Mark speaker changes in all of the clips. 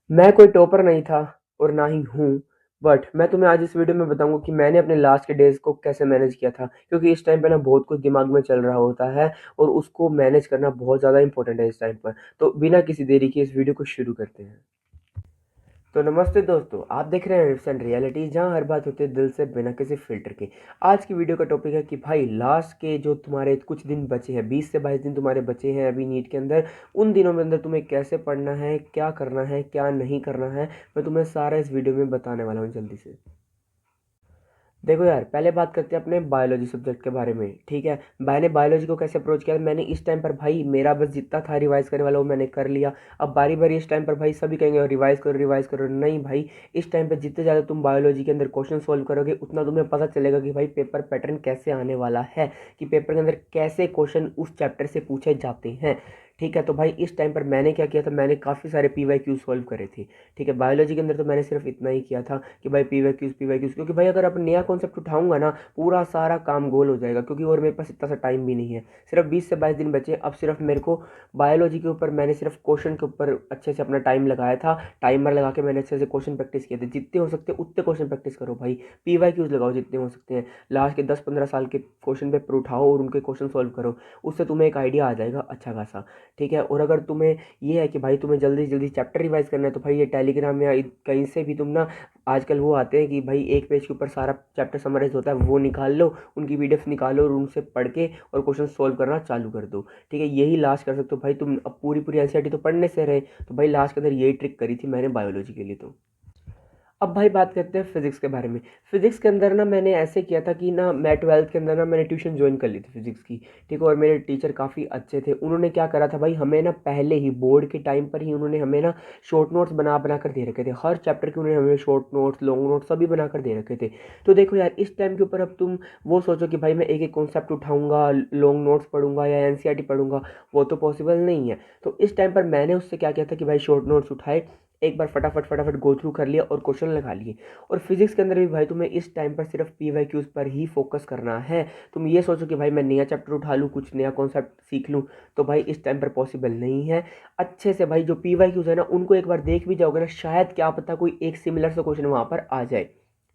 Speaker 1: मैं कोई टॉपर नहीं था और ना ही हूँ। बट मैं तुम्हें आज इस वीडियो में बताऊंगा कि मैंने अपने लास्ट के डेज को कैसे मैनेज किया था, क्योंकि इस टाइम पे ना बहुत कुछ दिमाग में चल रहा होता है और उसको मैनेज करना बहुत ज़्यादा इंपॉर्टेंट है इस टाइम पर। तो बिना किसी देरी के इस वीडियो को शुरू करते हैं। तो नमस्ते दोस्तों, आप देख रहे हैं रिफ्स एंड रियलिटी, जहां हर बात होती है दिल से बिना किसी फिल्टर के। आज की वीडियो का टॉपिक है कि भाई लास्ट के जो तुम्हारे कुछ दिन बचे हैं, 20 से 22 दिन तुम्हारे बचे हैं अभी नीट के अंदर, उन दिनों में अंदर तुम्हें कैसे पढ़ना है, क्या करना है, क्या नहीं करना है, मैं तुम्हें सारा इस वीडियो में बताने वाला हूँ जल्दी से। देखो यार, पहले बात करते हैं अपने बायोलॉजी सब्जेक्ट के बारे में। ठीक है, मैंने बायोलॉजी को कैसे अप्रोच किया। मैंने इस टाइम पर भाई मेरा बस जितना था रिवाइज करने वाला वो मैंने कर लिया। अब बारी बारी इस टाइम पर भाई सभी कहेंगे रिवाइज करो रिवाइज करो, नहीं भाई। इस टाइम पर जितने ज़्यादा तुम बायोलॉजी के अंदर क्वेश्चन सॉल्व करोगे उतना तुम्हें पता चलेगा कि भाई पेपर पैटर्न कैसे आने वाला है, कि पेपर के अंदर कैसे क्वेश्चन उस चैप्टर से पूछे जाते हैं। ठीक है, तो भाई इस टाइम पर मैंने क्या किया था, मैंने काफ़ी सारे PYQ सॉल्व करे थे। ठीक है, बायोलॉजी के अंदर तो मैंने सिर्फ इतना ही किया था कि भाई PYQs, क्योंकि भाई अगर अब नया कॉन्सेप्ट उठाऊंगा ना, पूरा सारा काम गोल हो जाएगा, क्योंकि और मेरे पास इतना सा टाइम भी नहीं है। सिर्फ 20 से 22 दिन बचे। अब सिर्फ मेरे को बायोलॉजी के ऊपर मैंने सिर्फ क्वेश्चन के ऊपर अच्छे से अपना टाइम लगाया था। टाइमर लगा के मैंने अच्छे से क्वेश्चन प्रैक्टिस किए थे। जितने हो सकते उतने क्वेश्चन प्रैक्टिस करो भाई। PYQs लगाओ जितने हो सकते हैं। लास्ट के 10-15 साल के क्वेश्चन पेपर उठाओ और उनके क्वेश्चन सॉल्व करो। उससे तुम्हें एक आइडिया आ जाएगा अच्छा खासा। ठीक है, और अगर तुम्हें ये है कि भाई तुम्हें जल्दी जल्दी चैप्टर रिवाइज करना है, तो भाई ये टेलीग्राम या कहीं से भी तुम ना, आजकल वो आते हैं कि भाई एक पेज के ऊपर सारा चैप्टर समराइज होता है, वो निकाल लो, उनकी PDF निकालो और उनसे पढ़ के और क्वेश्चन सॉल्व करना चालू कर दो। ठीक है, यही लास्ट कर सकते हो भाई तुम। अब पूरी पूरी NCERT तो पढ़ने से रहे, तो भाई लास्ट के अंदर यही ट्रिक करी थी मैंने बायोलॉजी के लिए। तो अब भाई बात करते हैं फिजिक्स के बारे में। फिजिक्स के अंदर ना मैंने ऐसे किया था कि ना मैं 12th के अंदर ना मैंने ट्यूशन ज्वाइन कर ली थी फिजिक्स की। ठीक है, और मेरे टीचर काफ़ी अच्छे थे। उन्होंने क्या करा था भाई, हमें ना पहले ही बोर्ड के टाइम पर ही उन्होंने हमें ना शॉर्ट नोट्स बना बना कर दे रखे थे। हर चैप्टर के उन्होंने हमें शॉर्ट नोट्स लॉन्ग नोट्स सभी बना कर दे रखे थे। तो देखो यार, इस टाइम के ऊपर अब तुम वो सोचो कि भाई मैं एक एक कॉन्सेप्ट उठाऊंगा, लॉन्ग नोट्स पढ़ूंगा या NCERT पढ़ूंगा, वो तो पॉसिबल नहीं है। तो इस टाइम पर मैंने उससे क्या किया था कि भाई शॉर्ट नोट्स उठाए, एक बार फटाफट फटाफट गो थ्रू कर लिया और क्वेश्चन लगा लिए। और फिजिक्स के अंदर भी भाई तुम्हें इस टाइम पर सिर्फ PYQs पर ही फोकस करना है। तुम ये सोचो कि भाई मैं नया चैप्टर उठा लूँ, कुछ नया कॉन्सेप्ट सीख लूँ, तो भाई इस टाइम पर पॉसिबल नहीं है। अच्छे से भाई जो PYQs है ना उनको एक बार देख भी जाओगे ना, शायद क्या पता कोई एक सिमिलर सा क्वेश्चन वहाँ पर आ जाए।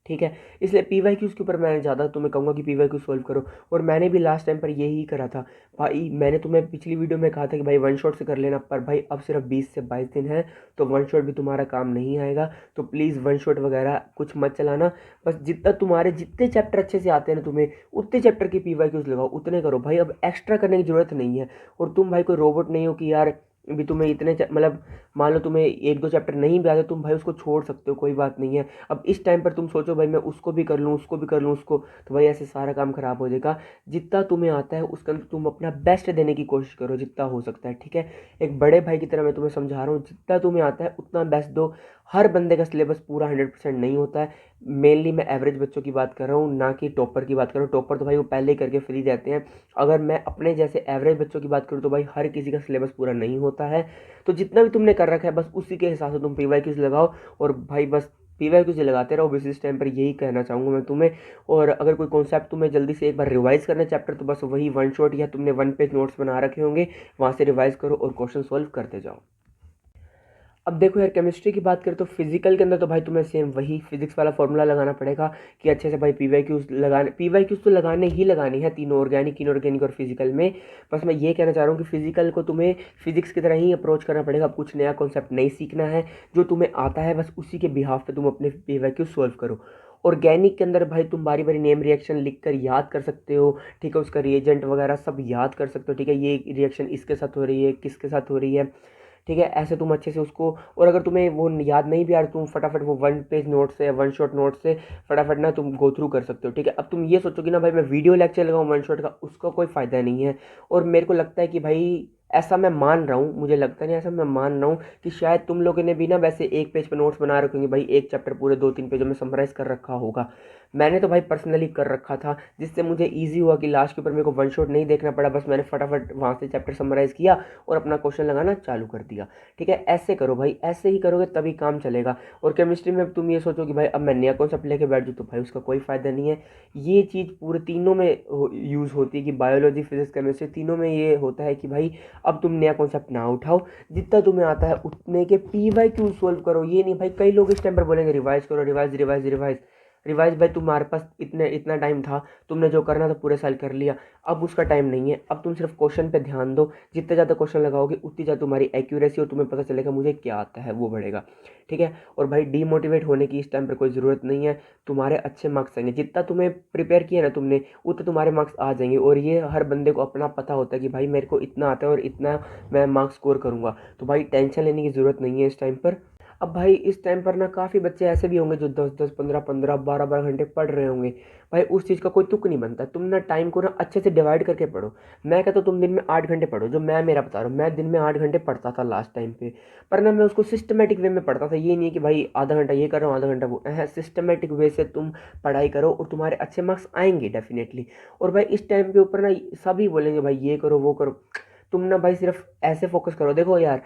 Speaker 1: ठीक है, इसलिए PYQs के ऊपर मैं ज़्यादा तुम्हें कहूँगा कि PYQ सॉल्व करो। और मैंने भी लास्ट टाइम पर यही करा था भाई। मैंने तुम्हें पिछली वीडियो में कहा था कि भाई वन शॉट से कर लेना, पर भाई अब सिर्फ 20 से 22 दिन है, तो वन शॉट भी तुम्हारा काम नहीं आएगा। तो प्लीज़ वन शॉट वगैरह कुछ मत चलाना। बस जितना तुम्हारे जितने चैप्टर अच्छे से आते हैं ना तुम्हें, उतने चैप्टर की PYQs लगाओ, उतने करो भाई। अब एक्स्ट्रा करने की ज़रूरत नहीं है। और तुम भाई कोई रोबोट नहीं हो कि यार भी तुम्हें इतने मतलब मान लो तुम्हें एक दो चैप्टर नहीं भी आते, तुम भाई उसको छोड़ सकते हो, कोई बात नहीं है। अब इस टाइम पर तुम सोचो भाई मैं उसको भी कर लूँ, उसको भी कर लूँ, उसको, तो भाई ऐसे सारा काम खराब हो जाएगा। जितना तुम्हें आता है उसके अंदर तुम अपना बेस्ट देने की कोशिश करो, जितना हो सकता है। ठीक है, एक बड़े भाई की तरह मैं तुम्हें समझा रहा हूँ, जितना तुम्हें आता है उतना बेस्ट दो। हर बंदे का सिलेबस पूरा 100% नहीं होता है। मेनली मैं एवरेज बच्चों की बात कर रहा हूँ, ना कि टॉपर की बात कर रहा हूँ। टॉपर तो भाई वो पहले ही करके फ्री रहते हैं। अगर मैं अपने जैसे एवरेज बच्चों की बात करूँ तो भाई हर किसी का सिलेबस पूरा नहीं होता है। तो जितना भी तुमने कर रखा है बस उसी के हिसाब से तुम PYQs लगाओ। और भाई बस PYQs लगाते रहो। बस इस टाइम पर यही कहना चाहूँगा मैं तुम्हें। और अगर कोई कॉन्सेप्ट तुम्हें जल्दी से एक बार रिवाइज करना है चैप्टर, तो बस वही वन शॉट या तुमने वन पेज नोट्स बना रखे होंगे, वहाँ से रिवाइज करो और क्वेश्चन सॉल्व करते जाओ। अब देखो यार, केमिस्ट्री की बात करें तो फिजिकल के अंदर तो भाई तुम्हें सेम वही फिजिक्स वाला फॉर्मूला लगाना पड़ेगा कि अच्छे से भाई PYQs तो लगाने ही लगानी है, तीनों ऑर्गेनिक इनऑर्गेनिक और फिजिकल में। बस मैं ये कहना चाह रहा हूँ कि फिजिकल को तुम्हें फिजिक्स की तरह ही अप्रोच करना पड़ेगा। अब कुछ नया कॉन्सेप्ट नहीं सीखना है, जो तुम्हें आता है बस उसी के बिहाफ पे तुम अपने PYQ सॉल्व करो। ऑर्गेनिक के अंदर भाई तुम बारी बारी नेम रिएक्शन लिख कर याद कर सकते हो। ठीक है, उसका रिएजेंट वगैरह सब याद कर सकते हो। ठीक है, ये रिएक्शन इसके साथ हो रही है, किसके साथ हो रही है। ठीक है, ऐसे तुम अच्छे से उसको, और अगर तुम्हें वो याद नहीं भी आ रहा, तुम फटाफट वो वन पेज नोट से या वन शॉट नोट से फटाफट ना तुम गो थ्रू कर सकते हो। ठीक है, अब तुम ये सोचोगे ना भाई मैं वीडियो लेक्चर लगाऊँ वन शॉट का, उसका कोई फ़ायदा नहीं है। और मेरे को लगता है कि भाई ऐसा मैं मान रहा हूँ, मुझे लगता नहीं, ऐसा मैं मान रहा हूँ कि शायद तुम लोगों ने भी ना वैसे एक पेज पे नोट्स बना रखे होंगे भाई, एक चैप्टर पूरे 2-3 पेजों में समराइज़ कर रखा होगा। मैंने तो भाई पर्सनली कर रखा था, जिससे मुझे ईज़ी हुआ कि लास्ट के ऊपर मेरे को वन शॉट नहीं देखना पड़ा, बस मैंने फटाफट वहाँ से चैप्टर समराइज़ किया और अपना क्वेश्चन लगाना चालू कर दिया। ठीक है, ऐसे करो भाई, ऐसे ही करोगे तभी काम चलेगा। और केमिस्ट्री में तुम ये सोचो कि भाई अब मैं नया कॉन्सेप्ट लेके बैठ जाऊँ, तो भाई उसका कोई फ़ायदा नहीं है। ये चीज़ पूरे तीनों में यूज़ होती है कि बायोलॉजी, फिजिक्स, केमिस्ट्री तीनों में ये होता है कि भाई अब तुम नया कॉन्सेप्ट ना उठाओ, जितना तुम्हें आता है उतने के पीवाई क्यू सॉल्व करो। ये नहीं भाई, कई लोग इस टाइम पर बोलेंगे रिवाइज करो, रिवाइज रिवाइज रिवाइज रिवाइज। भाई तुम्हारे पास इतना टाइम था, तुमने जो करना था पूरे साल कर लिया, अब उसका टाइम नहीं है। अब तुम सिर्फ क्वेश्चन पे ध्यान दो, जितने ज़्यादा क्वेश्चन लगाओगे उतनी ज़्यादा तुम्हारी एक्यूरेसी और तुम्हें पता चलेगा मुझे क्या आता है वो बढ़ेगा। ठीक है, और भाई डीमोटिवेट होने की इस टाइम पर कोई ज़रूरत नहीं है। तुम्हारे अच्छे मार्क्स आएंगे, जितना तुम्हें प्रिपेयर किया ना तुमने उतने तुम्हारे मार्क्स आ जाएंगे। और ये हर बंदे को अपना पता होता है कि भाई मेरे को इतना आता है और इतना मैं मार्क्स स्कोर करूँगा, तो भाई टेंशन लेने की ज़रूरत नहीं है इस टाइम पर। अब भाई इस टाइम पर ना काफ़ी बच्चे ऐसे भी होंगे जो 10-10, 15-15, 12-12 घंटे पढ़ रहे होंगे। भाई उस चीज़ का कोई तुक नहीं बनता। तुम ना टाइम को ना अच्छे से डिवाइड करके पढ़ो। मैं कहता हूँ तुम दिन में 8 घंटे पढ़ो, जो मैं मेरा बता रहा हूँ। मैं दिन में 8 घंटे पढ़ता था लास्ट टाइम पे, पर ना मैं उसको सिस्टमेटिक वे में पढ़ता था। ये नहीं है कि भाई आधा घंटा ये कर रहा हूँ, आधा घंटा वो है। सिस्टमेटिक वे से तुम पढ़ाई करो और तुम्हारे अच्छे मार्क्स आएंगे डेफिनेटली। और भाई इस टाइम के ऊपर ना सभी बोलेंगे भाई ये करो वो करो, तुम ना भाई सिर्फ ऐसे फोकस करो। देखो यार,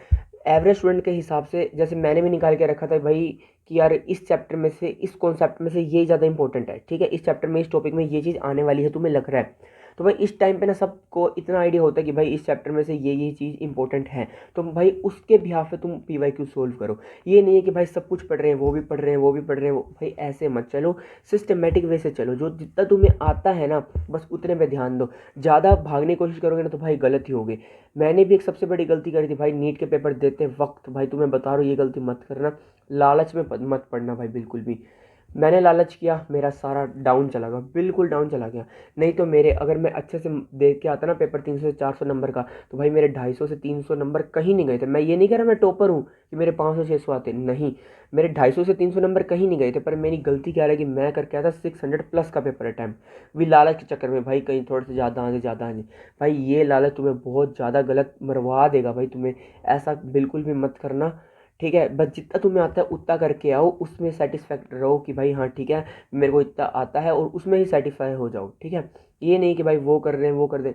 Speaker 1: एवरेज स्टूडेंट के हिसाब से जैसे मैंने भी निकाल के रखा था भाई कि यार इस चैप्टर में से, इस कॉन्सेप्ट में से ये ज़्यादा इंपॉर्टेंट है। ठीक है, इस चैप्टर में, इस टॉपिक में ये चीज़ आने वाली है, तुम्हें लग रहा है। तो भाई इस टाइम पे ना सबको इतना आइडिया होता है कि भाई इस चैप्टर में से ये चीज़ इंपॉर्टेंट है, तो भाई उसके बिहाफ पे तुम पी वाई क्यू सोल्व करो। ये नहीं है कि भाई सब कुछ पढ़ रहे हैं, वो भी पढ़ रहे हैं, वो भी पढ़ रहे हैं, भाई ऐसे मत चलो। सिस्टमेटिक वे से चलो, जो जितना तुम्हें आता है ना बस उतने पे ध्यान दो। ज़्यादा भागने की कोशिश करोगे ना तो भाई गलत ही होगी। मैंने भी एक सबसे बड़ी गलती करी थी भाई, नीट के पेपर देते वक्त। भाई तुम्हें बता रहा हूँ ये गलती मत करना, लालच में मत पड़ना भाई बिल्कुल भी। मैंने लालच किया, मेरा सारा डाउन चला गया, बिल्कुल डाउन चला गया। नहीं तो मेरे, अगर मैं अच्छे से देख के आता ना पेपर 300 से 400 नंबर का, तो भाई मेरे 250 से 300 नंबर कहीं नहीं गए थे। मैं ये नहीं कह रहा मैं टॉपर हूँ कि मेरे 500 600 आते, नहीं। मेरे 250 से 300 नंबर कहीं नहीं गए थे, पर मेरी गलती क्या रही कि मैं करके आया था 600 प्लस का पेपर अटैम्प्ट, भी लालच के चक्कर में। भाई कहीं थोड़े से ज़्यादा आ जाए, ज़्यादा आ जाए, भाई ये लालच तुम्हें बहुत ज़्यादा गलत मरवा देगा भाई तुम्हें। ऐसा बिल्कुल भी मत करना। ठीक है, बस जितना तुम्हें आता है उतना करके आओ, उसमें सेटिस्फैक्ट रहो कि भाई हाँ ठीक है मेरे को इतना आता है, और उसमें ही सेटिस्फाई हो जाओ। ठीक है, ये नहीं कि भाई वो कर रहे हैं वो कर दे,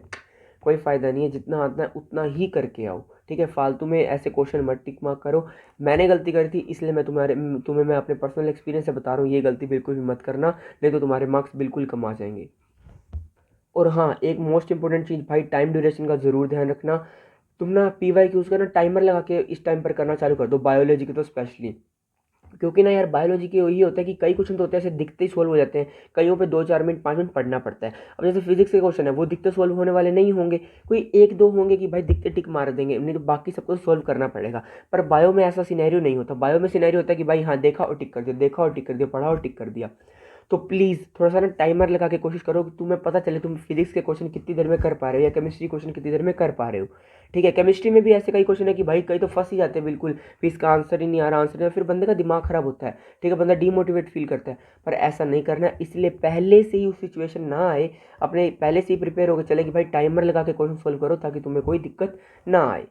Speaker 1: कोई फ़ायदा नहीं है। जितना आता है उतना ही करके आओ। ठीक है, फालतू में ऐसे क्वेश्चन मत टिक मार्क करो। मैंने गलती करी थी, इसलिए मैं तुम्हें मैं अपने पर्सनल एक्सपीरियंस से बता रहा हूँ, ये गलती बिल्कुल भी मत करना, नहीं तो तुम्हारे मार्क्स बिल्कुल कम आ जाएंगे। और हाँ, एक मोस्ट इंपॉर्टेंट चीज़ भाई, टाइम ड्यूरेशन का ज़रूर ध्यान रखना। तुम ना पी वाई क्यूज़ का ना टाइमर लगा के इस टाइम पर करना चालू कर दो, बायोलॉजी के तो स्पेशली। क्योंकि ना यार बायोलॉजी के यही होता है कि कई क्वेश्चन तो होते हैं ऐसे दिखते ही सोल्व हो जाते हैं, कईयों पे 2-4 मिनट 5 मिनट पढ़ना पड़ता है। अब जैसे फिजिक्स के क्वेश्चन है, वो दिखते सोल्व होने वाले नहीं होंगे, कोई एक दो होंगे कि भाई दिखते टिक मार देंगे, नहीं तो बाकी सबको सोल्व करना पड़ेगा। पर बायो में ऐसा सिनेरियो नहीं होता। बायो में सिनेरियो होता है कि भाई हाँ देखा और टिक कर दिया, देखा और टिक कर दिया, पढ़ा और टिक कर दिया। तो प्लीज़ थोड़ा सा ना टाइमर लगा के कोशिश करो कि तुम्हें पता चले तुम फिजिक्स के क्वेश्चन कितनी देर में कर पा रहे हो या केमिस्ट्री क्वेश्चन कितनी देर में कर पा रहे हो। ठीक है, केमिस्ट्री में भी ऐसे कई क्वेश्चन है कि भाई कई तो फंस ही जाते हैं बिल्कुल, फिर इसका आंसर ही नहीं आ रहा, आंसर नहीं, फिर बंदे का दिमाग खराब होता है। ठीक है, बंदा डीमोटिवेट फील करता है। पर ऐसा नहीं करना है, इसलिए पहले से ही उस सिचुएशन ना आए, अपने पहले से ही प्रिपेयर होकर चले कि भाई टाइमर लगा के क्वेश्चन सोल्व करो ताकि तुम्हें कोई दिक्कत ना आए।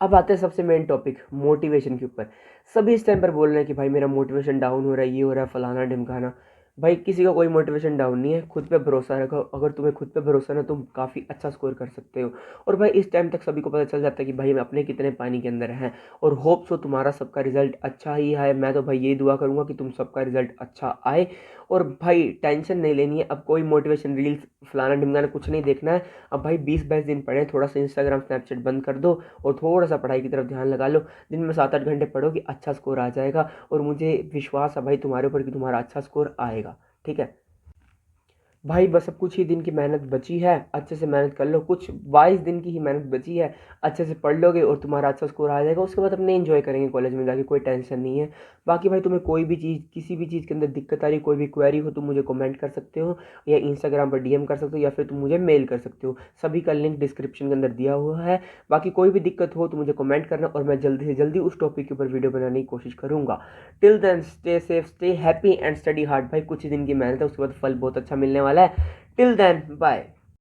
Speaker 1: अब आते हैं सबसे मेन टॉपिक, मोटिवेशन के ऊपर। सभी इस टाइम पर बोल रहे हैं कि भाई मेरा मोटिवेशन डाउन हो रहा है, ये हो रहा है, फलाना ढिमकाना। भाई किसी का कोई मोटिवेशन डाउन नहीं है, खुद पे भरोसा रखो। अगर तुम्हें खुद पे भरोसा ना, तुम काफ़ी अच्छा स्कोर कर सकते हो। और भाई इस टाइम तक सभी को पता चल जाता है कि भाई हम अपने कितने पानी के अंदर हैं। और होप सो तुम्हारा सबका रिजल्ट अच्छा ही आए। मैं तो भाई यही दुआ करूँगा कि तुम सबका रिजल्ट अच्छा आए। और भाई टेंशन नहीं लेनी है, अब कोई मोटिवेशन रील्स फलाना ढिमकाना कुछ नहीं देखना है। अब भाई 20-22 दिन पढ़े, थोड़ा सा इंस्टाग्राम स्नैपचैट बंद कर दो और थोड़ा सा पढ़ाई की तरफ ध्यान लगा लो। दिन में 7-8 घंटे पढ़ोगे, अच्छा स्कोर आ जाएगा। और मुझे विश्वास है भाई तुम्हारे ऊपर कि तुम्हारा अच्छा स्कोर आएगा। ठीक है भाई, बस अब कुछ ही दिन की मेहनत बची है, अच्छे से मेहनत कर लो। कुछ 22 दिन की ही मेहनत बची है, अच्छे से पढ़ लोगे और तुम्हारा अच्छा स्कोर आ जाएगा। उसके बाद अपने एंजॉय करेंगे कॉलेज में जाके, कोई टेंशन नहीं है। बाकी भाई तुम्हें कोई भी चीज़, किसी भी चीज़ के अंदर दिक्कत आ रही, कोई भी क्वेरी हो, तुम मुझे कमेंट कर सकते हो या इंस्टाग्राम पर डीएम कर सकते हो या फिर तुम मुझे मेल कर सकते हो। सभी का लिंक डिस्क्रिप्शन के अंदर दिया हुआ है। बाकी कोई भी दिक्कत हो तो मुझे कमेंट करना और मैं जल्दी से जल्दी उस टॉपिक के ऊपर वीडियो बनाने की कोशिश करूँगा। Till then stay safe, stay happy and study hard. भाई कुछ ही दिन की मेहनत है, उसके बाद फल बहुत अच्छा मिलने वाला है। Till then bye.